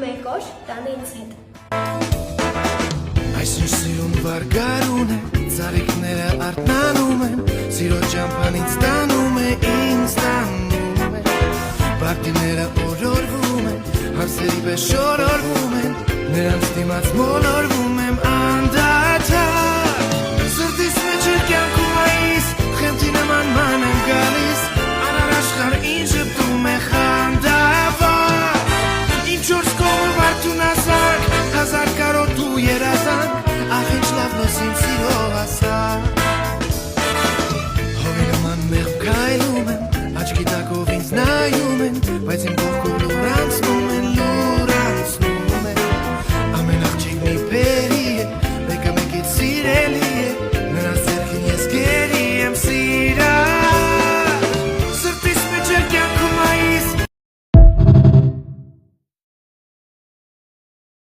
Մեկ օր տանը ինձ հետ։ Այսօր սիրուն վարգարուն է, ծաղիկները արթնանում են, սիրո ճամփան ինձ տանում է, Բակտիները օրորվում են, հարսերի պես շորորվում են, նրանց դիմաց մոլորվում եմ անդադար, սրտիս մեջ էր կյանքում այս, խենթի նման ման եմ գալիս, անարաշխար ինձ ժպտում է խանդավար, իմ չորս կողը վարդուն ազակ, հազար կարոտ ու երազանք, ախ ինչ լավն ես ինձ